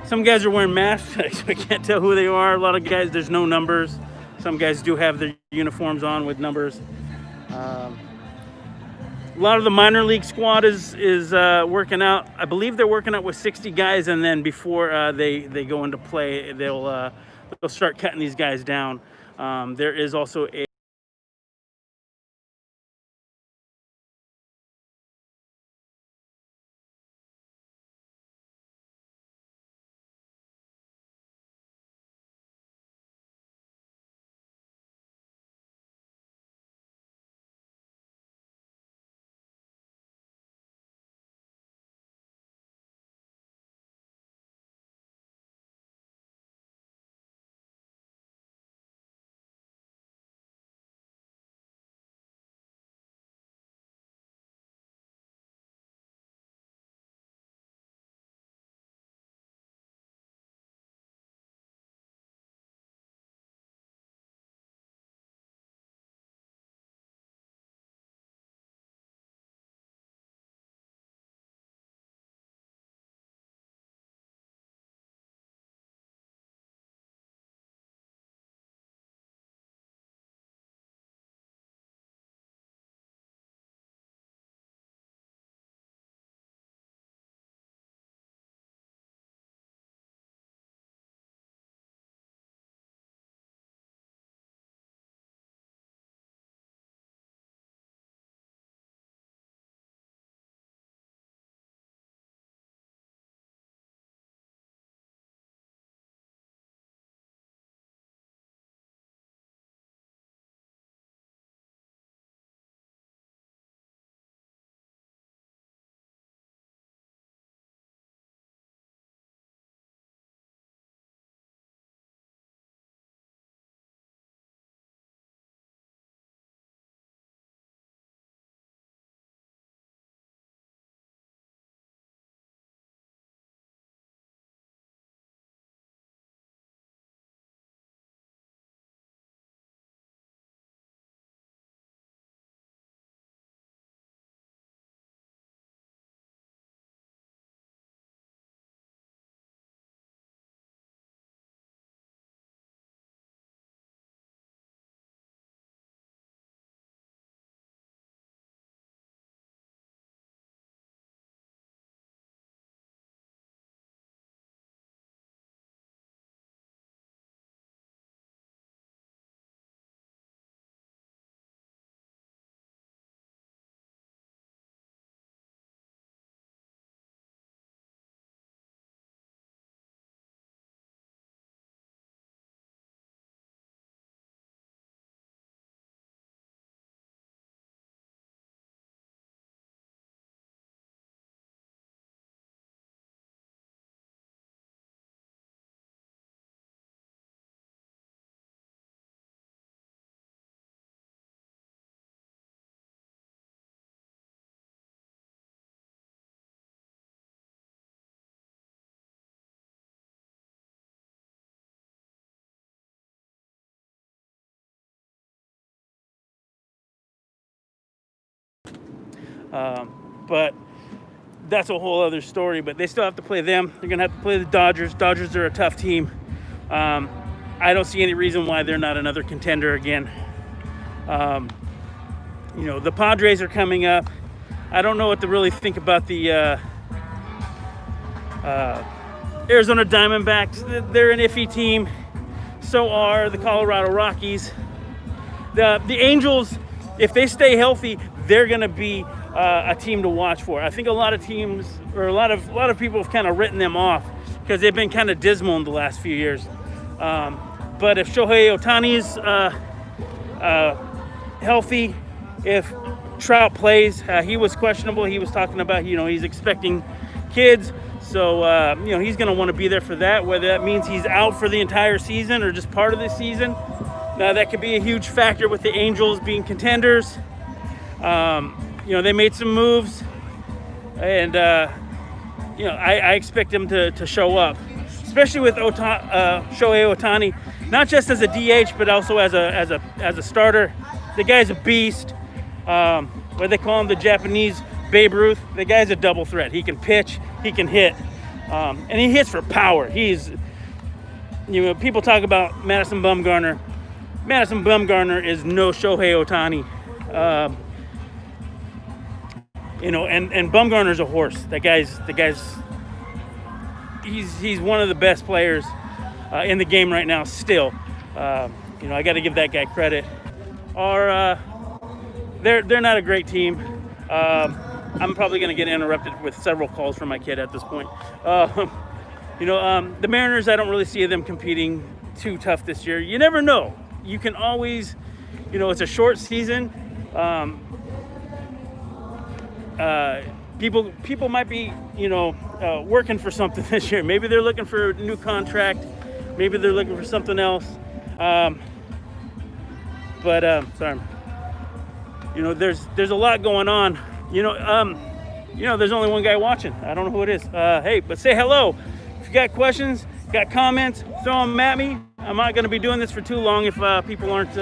Some guys are wearing masks, so I can't tell who they are. A lot of guys, there's no numbers. Some guys do have their uniforms on with numbers. A lot of the minor league squad is working out. I believe they're working out with 60 guys, and then before they go into play, they'll start cutting these guys down. There is also a but that's a whole other story. But they still have to play them. They're going to have to play the Dodgers. Dodgers are a tough team. I don't see any reason why they're not another contender again. The Padres are coming up. I don't know what to really think about the Arizona Diamondbacks. They're an iffy team. So are the Colorado Rockies. The Angels, if they stay healthy, they're going to be a team to watch for. I think a lot of teams, or a lot of people have kind of written them off because they've been kind of dismal in the last few years. But if Shohei Ohtani is healthy, if Trout plays, he was questionable. He was talking about, he's expecting kids. So, he's going to want to be there for that, whether that means he's out for the entire season or just part of the season. That could be a huge factor with the Angels being contenders. They made some moves, and, I expect them to show up, especially with Shohei Ohtani, not just as a DH, but also as a starter. The guy's a beast. What they call him, the Japanese Babe Ruth. The guy's a double threat. He can pitch, he can hit. And he hits for power. He's, people talk about Madison Bumgarner. Madison Bumgarner is no Shohei Ohtani. And Bumgarner's a horse. The guy's he's one of the best players in the game right now still. I got to give that guy credit. They're not a great team. I'm probably going to get interrupted with several calls from my kid at this point. The Mariners, I don't really see them competing too tough this year. You never know. You can always, it's a short season. People might be, working for something this year. Maybe they're looking for a new contract. Maybe they're looking for something else. Sorry. There's a lot going on. There's only one guy watching. I don't know who it is. Hey, but say hello. If you got questions, got comments, throw them at me. I'm not going to be doing this for too long if people aren't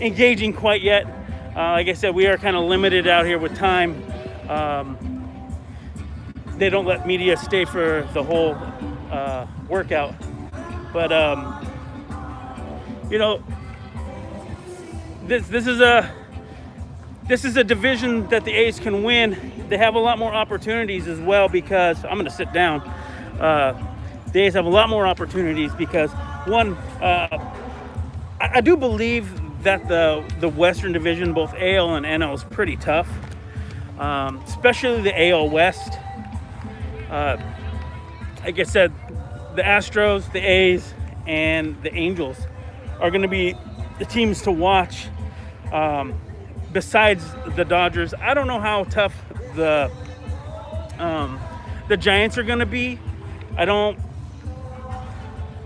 engaging quite yet. Like I said, we are kind of limited out here with time. They don't let media stay for the whole workout. But, this is a division that the A's can win. They have a lot more opportunities as well because I'm going to sit down. The A's have a lot more opportunities because one, I do believe that the Western Division, both AL and NL, is pretty tough. Especially the AL West. Like I said, the Astros, the A's, and the Angels are going to be the teams to watch. Besides the Dodgers, I don't know how tough the Giants are going to be. I don't.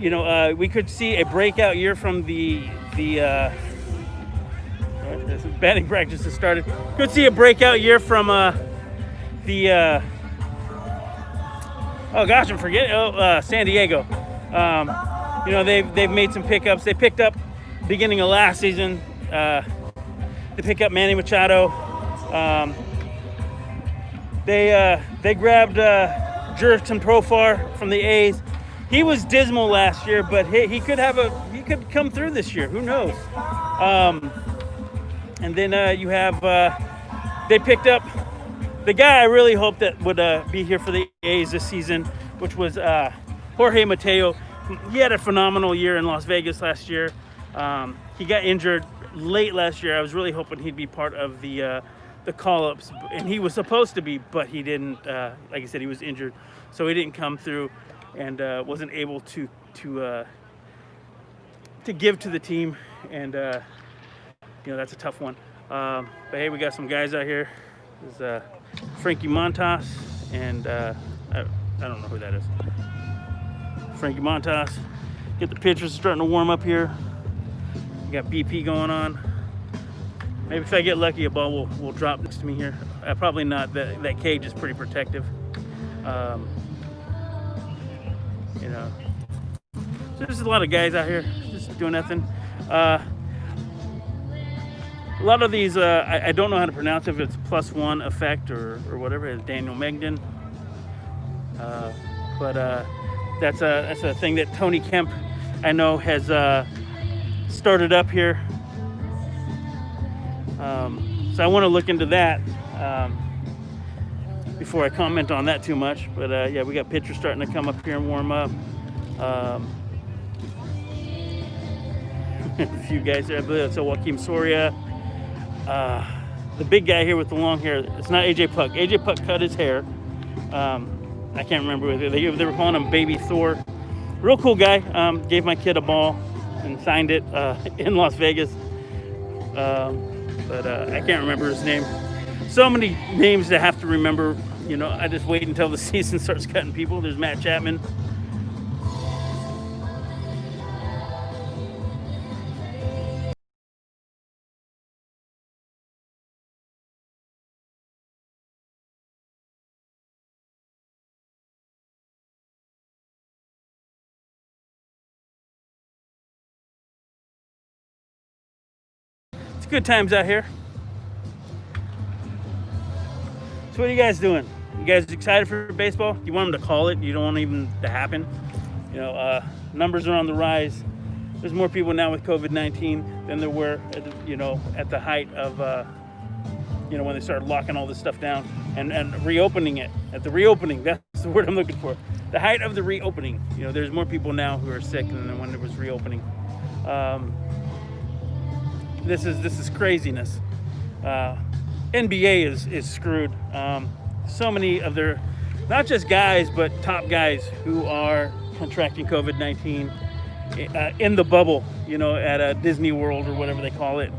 We could see a breakout year from the batting practice has started. Could see a breakout year from San Diego. They've made some pickups. They picked up beginning of last season. They picked up Manny Machado. They grabbed Jurickson Profar from the A's. He was dismal last year, but he could come through this year. Who knows? And then you have they picked up the guy I really hoped that would be here for the A's this season, which was Jorge Mateo. He had a phenomenal year in Las Vegas last year. He got injured late last year. I was really hoping he'd be part of the call-ups, and he was supposed to be, but he didn't. Like I said, he was injured, so he didn't come through and wasn't able to give to the team, and that's a tough one. But hey, we got some guys out here. There's Frankie Montas, and I don't know who that is. Frankie Montas. Get the pitchers starting to warm up here. We got BP going on. Maybe if I get lucky, a ball will drop next to me here. Probably not. That cage is pretty protective. So there's a lot of guys out here just doing nothing. A lot of these, I don't know how to pronounce if it's +1 effect or whatever. It's Daniel Megden. But that's a thing that Tony Kemp, I know, has started up here. So I want to look into that before I comment on that too much. But yeah, we got pitchers starting to come up here and warm up. A few guys there. I believe that's Joaquim Soria. The big guy here with the long hair, it's not AJ Puck. AJ Puck cut his hair. I can't remember whether they were calling him Baby Thor. Real cool guy. Gave my kid a ball and signed it in Las Vegas. But I can't remember his name. So many names to have to remember. I just wait until the season starts cutting people. There's Matt Chapman. It's good times out here. So what are you guys doing? You guys excited for baseball? You want them to call it. You don't want even to happen. Numbers are on the rise. There's more people now with COVID-19 than there were, at the height of, when they started locking all this stuff down and reopening it. At the reopening, that's the word I'm looking for. The height of the reopening. There's more people now who are sick than when it was reopening. This is craziness. NBA is screwed. So many of their, not just guys, but top guys who are contracting COVID-19 in the bubble, at a Disney World or whatever they call it.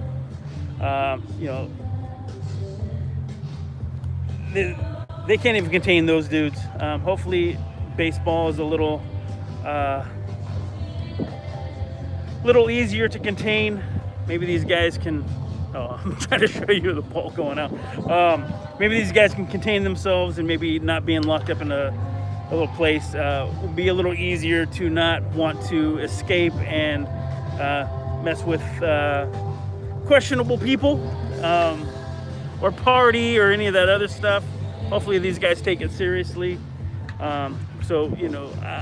They can't even contain those dudes. Hopefully, baseball is a little easier to contain. Maybe these guys can. Oh, I'm trying to show you the ball going out. Maybe these guys can contain themselves and maybe not being locked up in a little place will be a little easier to not want to escape and mess with questionable people or party or any of that other stuff. Hopefully these guys take it seriously. I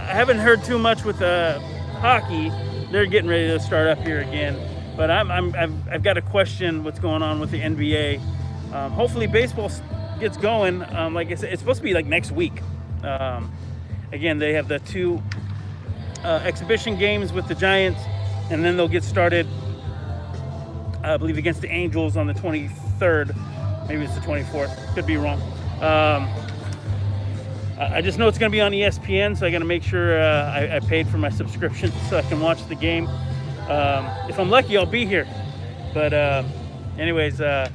haven't heard too much with hockey. They're getting ready to start up here again, but I've got to question what's going on with the NBA. Hopefully baseball gets going. Like I said, it's supposed to be like next week. Again, they have the 2 exhibition games with the Giants, and then they'll get started, I believe, against the Angels on the 23rd. Maybe it's the 24th. Could be wrong. I just know it's going to be on ESPN, so I got to make sure I paid for my subscription so I can watch the game. If I'm lucky, I'll be here. But anyways, I'll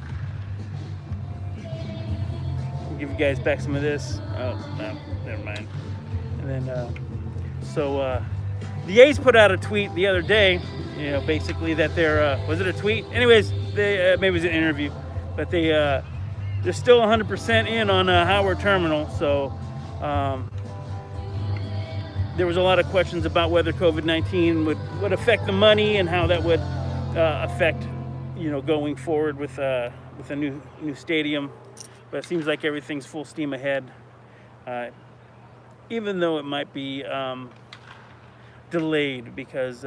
give you guys back some of this. Oh, no, never mind. And then, the A's put out a tweet the other day, basically that they're, was it a tweet? Anyways, they maybe it was an interview, but they're still 100% in on Howard Terminal. So there was a lot of questions about whether COVID-19 would affect the money and how that would affect, going forward with a new stadium. But it seems like everything's full steam ahead, even though it might be delayed because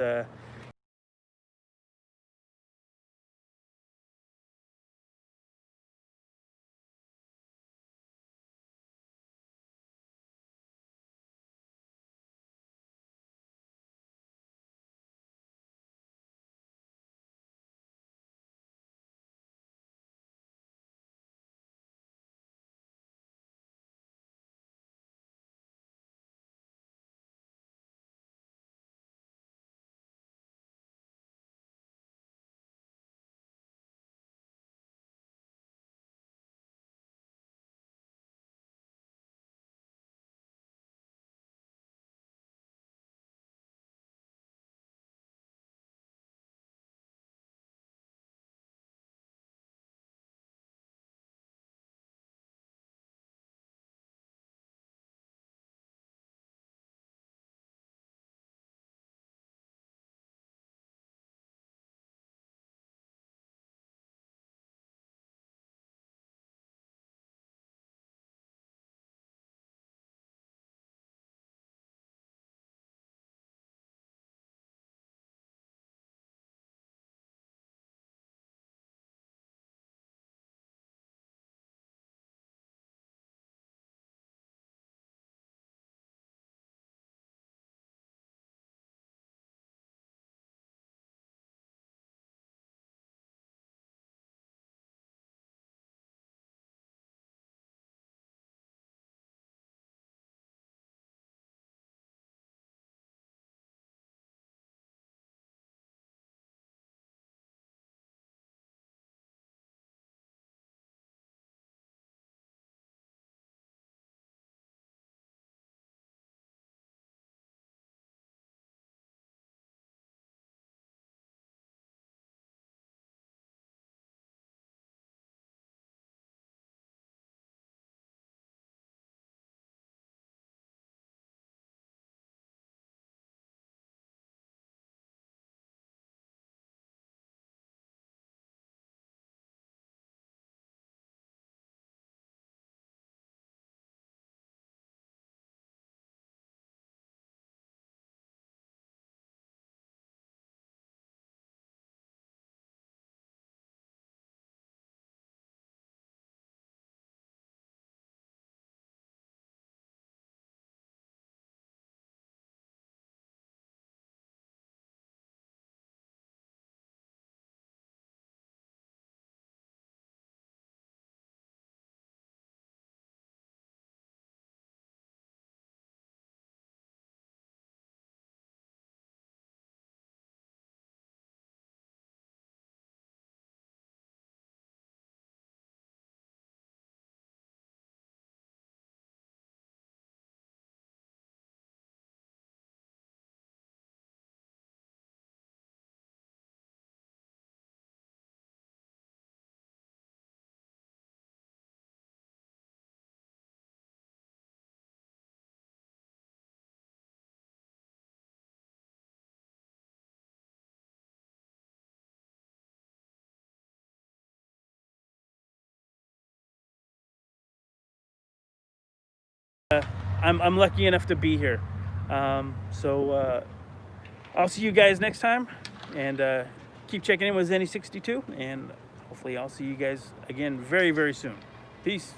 I'm lucky enough to be here. So I'll see you guys next time, and keep checking in with Zenny62, and hopefully I'll see you guys again very, very soon. Peace.